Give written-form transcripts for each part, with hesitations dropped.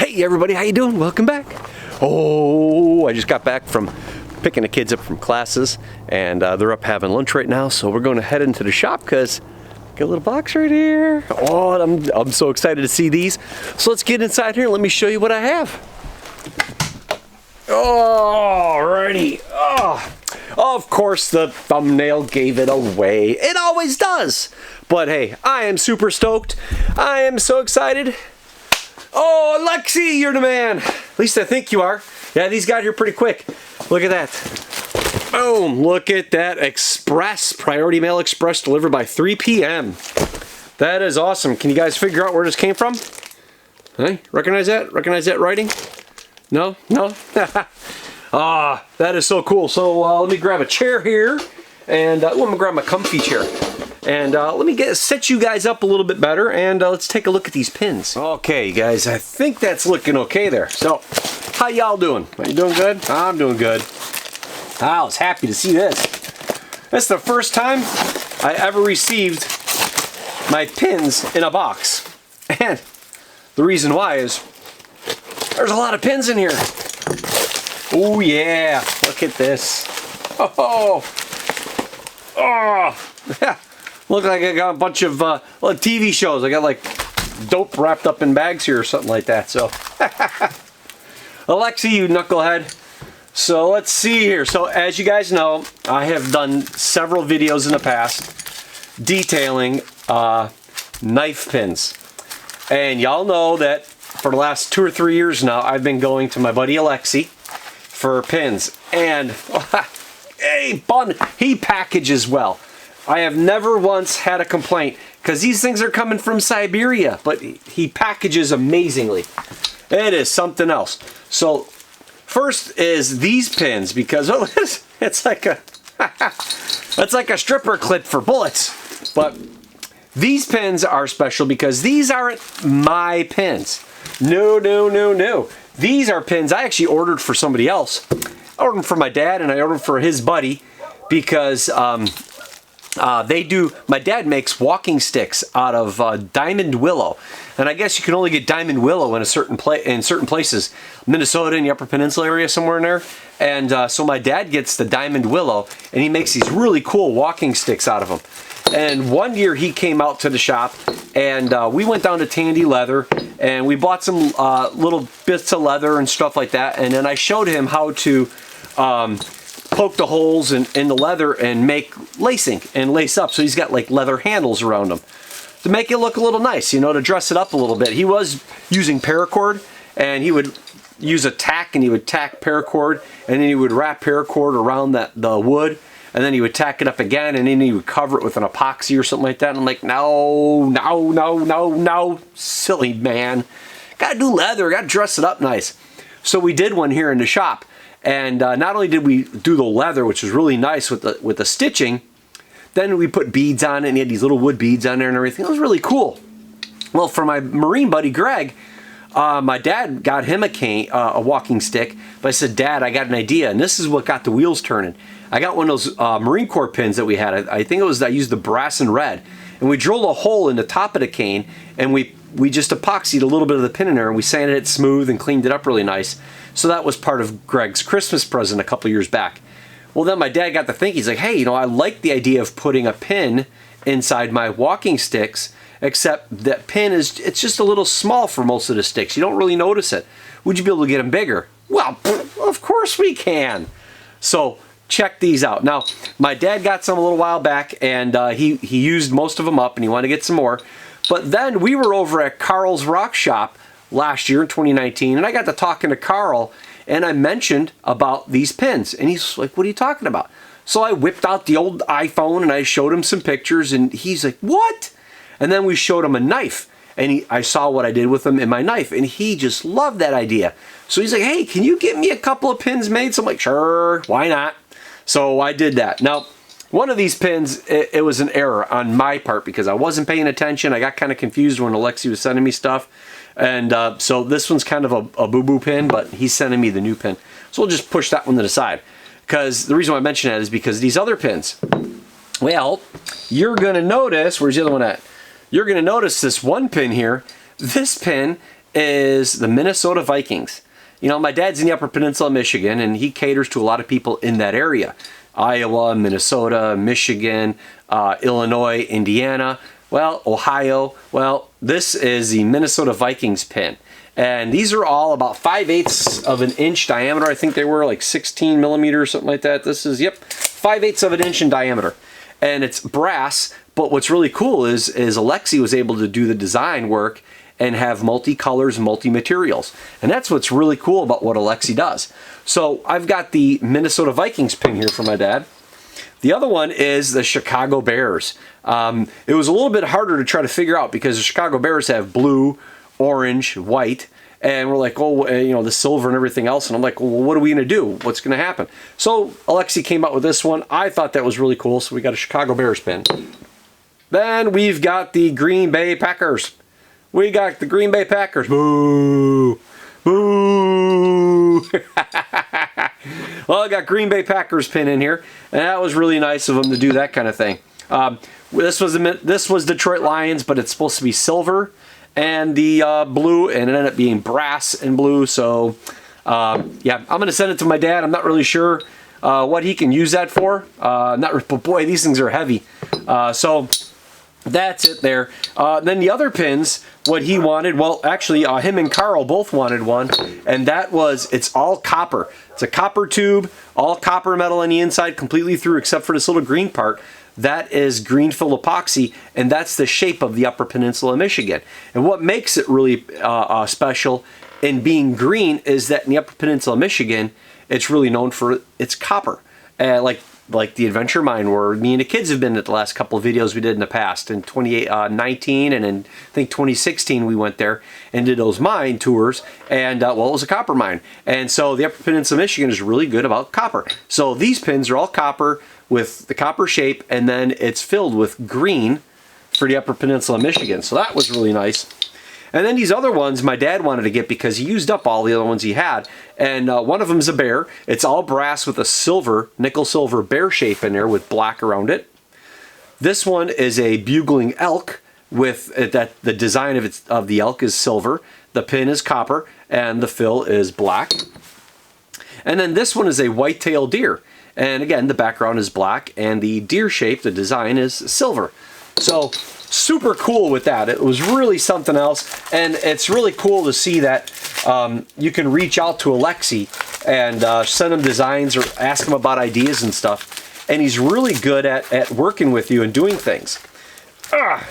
Hey everybody, how you doing? Welcome back. Oh, I just got back from picking the kids up from classes, and they're up having lunch right now, so we're going to head into the shop because got a little box right here. Oh, I'm so excited to see these. So let's get inside here and let me show you what I have. Alrighty. Oh, of course the thumbnail gave it away. It always does. But hey, I am super stoked. I am so excited. Oh, Lexi, you're the man. At least I think you are. Yeah, these got here pretty quick. Look at that. Boom, look at that. Express, Priority Mail Express, delivered by 3 p.m. That is awesome. Can you guys figure out where this came from? Hey, recognize that? Recognize that writing? No? No? Ah, that is so cool. So let me grab a chair here, and I'm gonna grab my comfy chair. And let me set you guys up a little bit better, and let's take a look at these pins. Okay, guys, I think that's looking okay there. So, how y'all doing? Are you doing good? I'm doing good. I was happy to see this. That's the first time I ever received my pins in a box. And the reason why is there's a lot of pins in here. Oh, yeah. Look at this. Oh. Oh. Look like I got a bunch of TV shows. I got like dope wrapped up in bags here or something like that. So, Alexi, you knucklehead. So let's see here. So as you guys know, I have done several videos in the past detailing knife pins. And y'all know that for the last 2 or 3 years now, I've been going to my buddy Alexi for pins. And hey, Bun, he packages well. I have never once had a complaint because these things are coming from Siberia, but he packages amazingly. It is something else. So first is these pins, because it's like a it's like a stripper clip for bullets. But these pins are special because these aren't my pins. No, no, no, no. These are pins I actually ordered for somebody else. I ordered them for my dad, and I ordered them for his buddy because my dad makes walking sticks out of diamond willow, and I guess you can only get diamond willow in certain places, Minnesota in the Upper Peninsula area, somewhere in there. And so my dad gets the diamond willow, and he makes these really cool walking sticks out of them. And one year he came out to the shop, and we went down to Tandy Leather, and we bought some little bits of leather and stuff like that. And then I showed him how to poke the holes in the leather and make lacing and lace up. So he's got like leather handles around them to make it look a little nice, you know, to dress it up a little bit. He was using paracord, and he would use a tack, and he would tack paracord, and then he would wrap paracord around the wood, and then he would tack it up again, and then he would cover it with an epoxy or something like that. And I'm like, no, no, no, no, no, silly man. Gotta do leather, gotta dress it up nice. So we did one here in the shop. And not only did we do the leather, which was really nice with the stitching, then we put beads on it, and he had these little wood beads on there and everything. It was really cool. Well, for my Marine buddy Greg, my dad got him a walking stick, but I said, Dad, I got an idea, and this is what got the wheels turning. I got one of those Marine Corps pins that we had. I think I used the brass and red, and we drilled a hole in the top of the cane, and we just epoxied a little bit of the pin in there, and we sanded it smooth and cleaned it up really nice. So that was part of Greg's Christmas present a couple years back. Well, then my dad got to think, he's like, hey, you know, I like the idea of putting a pin inside my walking sticks, except that pin it's just a little small for most of the sticks. You don't really notice it. Would you be able to get them bigger? Well, of course we can. So check these out. Now, my dad got some a little while back, and he used most of them up, and he wanted to get some more. But then we were over at Carl's Rock Shop last year in 2019, and I got to talking to Carl, and I mentioned about these pins, and he's like, what are you talking about? So I whipped out the old iPhone, and I showed him some pictures, and he's like, what? And then we showed him a knife, and I saw what I did with them in my knife, and he just loved that idea. So he's like, hey, can you get me a couple of pins made? So I'm like, sure, why not? So I did that. Now, one of these pins, it was an error on my part because I wasn't paying attention. I got kind of confused when Alexi was sending me stuff. And so this one's kind of a boo-boo pin, but he's sending me the new pin. So we'll just push that one to the side. Because the reason why I mention that is because these other pins, well, you're going to notice, where's the other one at? You're going to notice this one pin here. This pin is the Minnesota Vikings. You know, my dad's in the Upper Peninsula of Michigan, and he caters to a lot of people in that area. Iowa, Minnesota, Michigan, Illinois, Indiana, well, Ohio. Well, this is the Minnesota Vikings pin. And these are all about 5/8 of an inch diameter. I think they were like 16 millimeters or something like that. This is, yep, 5/8 of an inch in diameter. And it's brass, but what's really cool is Alexi was able to do the design work and have multi-colors, multi-materials. And that's what's really cool about what Alexi does. So I've got the Minnesota Vikings pin here for my dad. The other one is the Chicago Bears. It was a little bit harder to try to figure out because the Chicago Bears have blue, orange, white, and we're like, oh, you know, the silver and everything else. And I'm like, well, what are we going to do? What's going to happen? So Alexi came out with this one. I thought that was really cool. So we got a Chicago Bears pin. Then we've got the Green Bay Packers. We got the Green Bay Packers. Boo! Boo! Well, I got Green Bay Packers pin in here, and that was really nice of them to do that kind of thing. This was Detroit Lions, but it's supposed to be silver and the blue, and it ended up being brass and blue. So yeah, I'm gonna send it to my dad. I'm not really sure what he can use that for. But boy, these things are heavy. So that's it there. Then the other pins, what he wanted, well, actually, him and Carl both wanted one, and that was, it's all copper. It's a copper tube, all copper metal on the inside, completely through, except for this little green part. That is green fill epoxy, and that's the shape of the Upper Peninsula of Michigan. And what makes it really special in being green is that in the Upper Peninsula of Michigan, it's really known for its copper. Like the Adventure Mine, where me and the kids have been at the last couple of videos we did in the past. In 2019 and in, I think, 2016, we went there and did those mine tours. And, well, it was a copper mine. And so the Upper Peninsula of Michigan is really good about copper. So these pins are all copper with the copper shape, and then it's filled with green for the Upper Peninsula of Michigan. So that was really nice. And then these other ones my dad wanted to get because he used up all the other ones he had. And one of them is a bear. It's all brass with a silver, nickel silver bear shape in there with black around it. This one is a bugling elk with the design of the elk is silver. The pin is copper and the fill is black. And then this one is a white-tailed deer. And again, the background is black and the deer shape, the design is silver. So super cool with that. It was really something else, and it's really cool to see that you can reach out to Alexi and send him designs or ask him about ideas and stuff, and he's really good at working with you and doing things.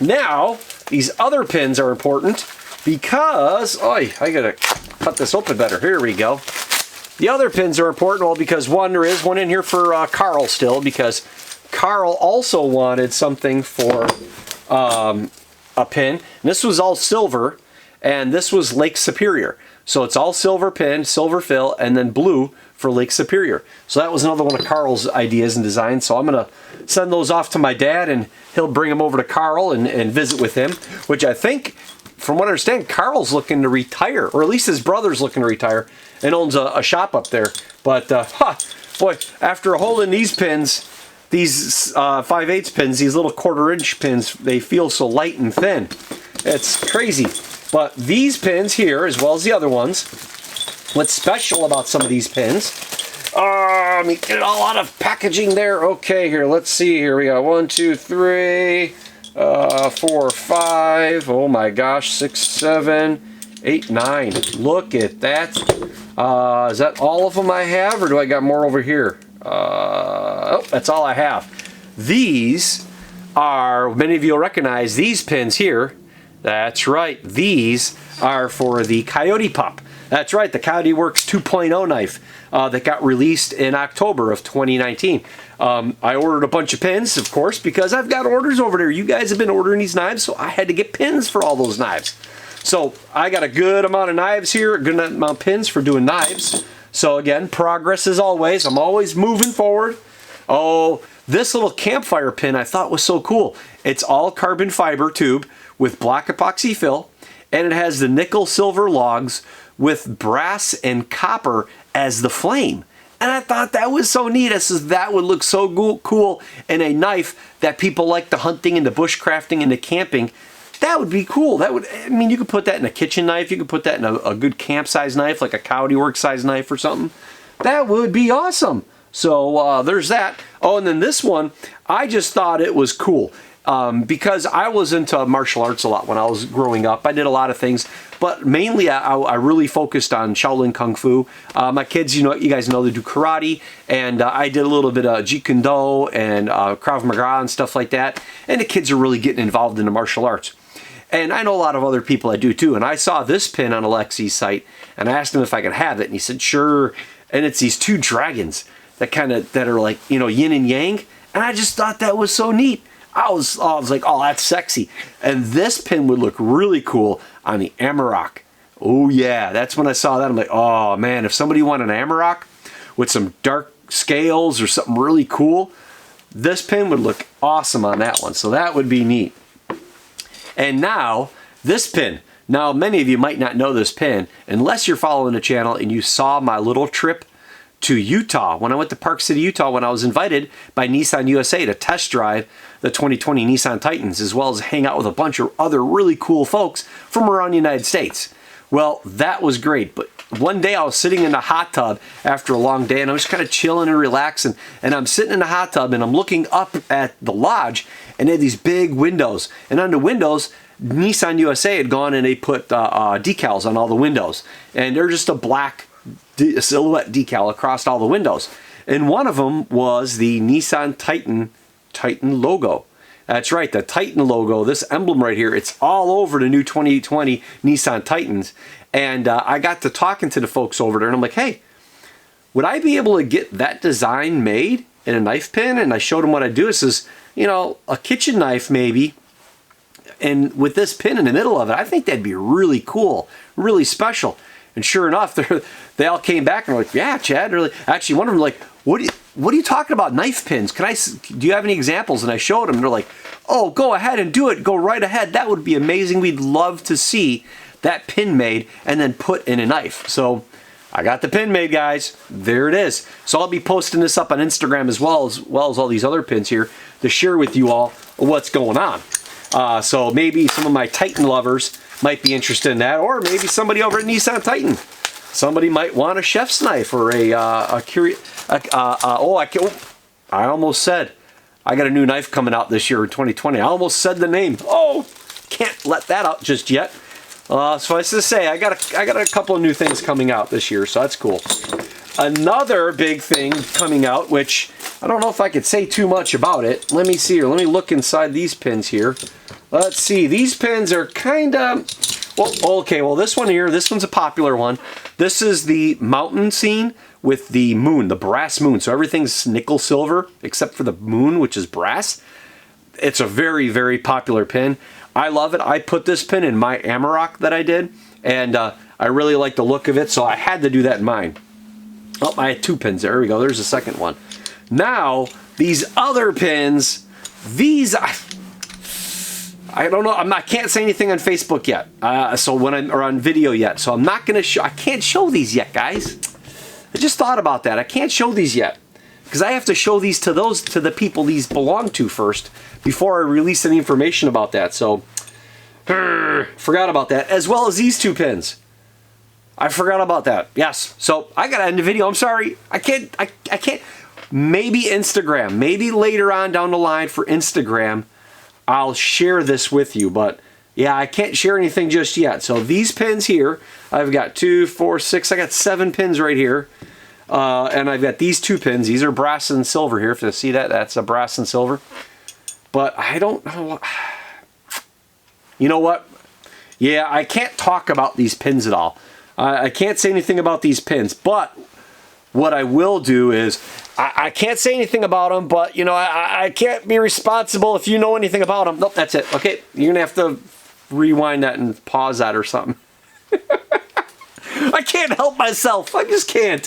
Now, these other pins are important because, I gotta cut this open better. Here we go. The other pins are important, well, because one, there is one in here for Carl still, because Carl also wanted something for a pin. And this was all silver, and this was Lake Superior. So it's all silver pin, silver fill, and then blue for Lake Superior. So that was another one of Carl's ideas and designs. So I'm going to send those off to my dad, and he'll bring them over to Carl and visit with him, which I think, from what I understand, Carl's looking to retire, or at least his brother's looking to retire, and owns a shop up there. But, boy, after holding these pins, these 5/8 pins, these little 1/4 inch pins, they feel so light and thin. It's crazy. But these pins here, as well as the other ones, what's special about some of these pins, let me get a lot of packaging there. Okay, here, let's see here. We got 1, 2, 3, 4, 5, oh my gosh, 6, 7, 8, 9. Look at that. Is that all of them I have, or do I got more over here? Oh, that's all I have. These are, many of you will recognize these pins here. That's right, these are for the Coyote Pup. That's right, the Coyote Works 2.0 knife that got released in October of 2019. I ordered a bunch of pins, of course, because I've got orders over there. You guys have been ordering these knives, so I had to get pins for all those knives. So I got a good amount of knives here, a good amount of pins for doing knives. So again, progress as always. I'm always moving forward. Oh, this little campfire pin I thought was so cool. It's all carbon fiber tube with black epoxy fill, and it has the nickel silver logs with brass and copper as the flame. And I thought that was so neat. I said that would look so cool in a knife that people like the hunting and the bushcrafting and the camping That would be cool. That would, I mean, you could put that in a kitchen knife. You could put that in a good camp size knife, like a Coyote Works size knife or something. That would be awesome. So there's that. Oh, and then this one, I just thought it was cool. Because I was into martial arts a lot when I was growing up. I did a lot of things, but mainly I really focused on Shaolin Kung Fu. My kids, you guys know they do karate, and I did a little bit of Jeet Kune Do and Krav Maga and stuff like that. And the kids are really getting involved in the martial arts. And I know a lot of other people that do too. And I saw this pin on Alexi's site, and I asked him if I could have it, and he said sure. And it's these two dragons that are like, yin and yang. And I just thought that was so neat. I was like, oh, that's sexy. And this pin would look really cool on the Amarok. Oh yeah, that's when I saw that. I'm like, oh man, if somebody wanted an Amarok with some dark scales or something really cool, this pin would look awesome on that one. So that would be neat. And now, this pin. Now, many of you might not know this pin, unless you're following the channel and you saw my little trip to Utah. When I went to Park City, Utah, when I was invited by Nissan USA to test drive the 2020 Nissan Titans, as well as hang out with a bunch of other really cool folks from around the United States. Well, that was great, but one day I was sitting in the hot tub after a long day, and I was kind of chilling and relaxing, and I'm sitting in the hot tub, and I'm looking up at the lodge, and they had these big windows, and on the windows, Nissan USA had gone and they put decals on all the windows, and they're just a black silhouette decal across all the windows. And one of them was the Nissan Titan logo. That's right, the Titan logo, this emblem right here, it's all over the new 2020 Nissan Titans. And I got to talking to the folks over there, and I'm like, hey, would I be able to get that design made in a knife pin? And I showed them what I do. It says, a kitchen knife maybe, and with this pin in the middle of it, I think that'd be really cool, really special. And sure enough, they all came back and were like, yeah, Chad, really. Actually, one of them was like, what are you talking about, knife pins? Do you have any examples? And I showed them, and they're like, oh, go ahead and do it. Go right ahead. That would be amazing. We'd love to see that pin made and then put in a knife. So I got the pin made, guys. There it is. So I'll be posting this up on Instagram as well as all these other pins here to share with you all what's going on. So maybe some of my Titan lovers might be interested in that, or maybe somebody over at Nissan Titan. Somebody might want a chef's knife or I almost said I got a new knife coming out this year in 2020. I almost said the name. Oh, can't let that out just yet. So I was to say I got a couple of new things coming out this year, so that's cool. Another big thing coming out, which I don't know if I could say too much about it. Let me see here. Let me look inside these pins here. Let's see. These pins are kind of... Well, okay. Well, this one here, this one's a popular one. This is the mountain scene with the moon, the brass moon. So everything's nickel silver except for the moon, which is brass. It's a very, very popular pin. I love it. I put this pin in my Amarok that I did, and I really like the look of it, so I had to do that in mine. Oh, I had two pins. There we go. There's the second one. Now, these other pins, these... I don't know. I can't say anything on Facebook yet. Or on video yet. So I'm not going to show. I can't show these yet, guys. I just thought about that. I can't show these yet because I have to show these to the people these belong to first before I release any information about that. So forgot about that. As well as these two pins. I forgot about that. Yes. So I got to end the video. I'm sorry. I can't. Maybe Instagram. Maybe later on down the line for Instagram, I'll share this with you, but yeah, I can't share anything just yet. So these pins here, I've got 2, 4, 6, I got 7 pins right here. And I've got these 2 pins. These are brass and silver here. If you see that, that's a brass and silver. But I don't know. You know what? Yeah, I can't talk about these pins at all. I can't say anything about these pins, but what I will do is, I can't say anything about them, but, I can't be responsible if you know anything about them. Nope, that's it. Okay, you're going to have to rewind that and pause that or something. I can't help myself. I just can't.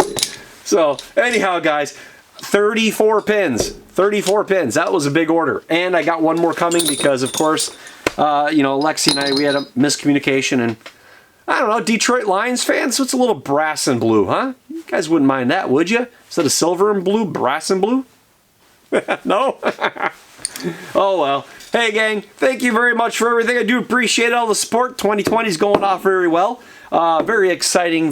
So, anyhow, guys, 34 pins. 34 pins. That was a big order. And I got one more coming because, of course, Lexi and I, we had a miscommunication, and I don't know, Detroit Lions fans, so it's a little brass and blue, huh? You guys wouldn't mind that, would you? Instead of silver and blue, brass and blue? No? Oh, well. Hey gang, thank you very much for everything. I do appreciate all the support. 2020 is going off very well. Very exciting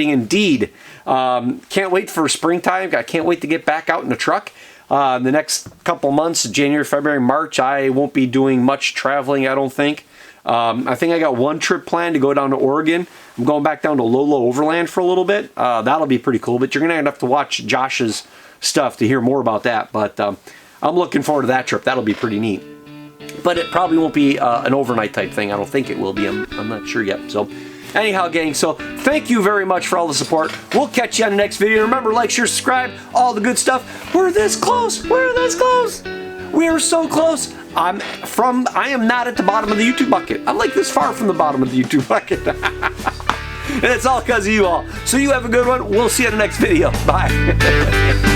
indeed. Can't wait for springtime. I can't wait to get back out in the truck. The next couple months, January, February, March, I won't be doing much traveling, I don't think. I think I got one trip planned to go down to Oregon. I'm going back down to Lolo Overland for a little bit. That'll be pretty cool, but you're going to have to watch Josh's stuff to hear more about that. But I'm looking forward to that trip. That'll be pretty neat. But it probably won't be an overnight type thing. I don't think it will be. I'm not sure yet. So anyhow, gang, so thank you very much for all the support. We'll catch you on the next video. Remember, like, share, subscribe, all the good stuff. We're this close. We're this close. We are so close. I am not at the bottom of the YouTube bucket. I'm like this far from the bottom of the YouTube bucket. And it's all because of you all. So you have a good one. We'll see you in the next video. Bye.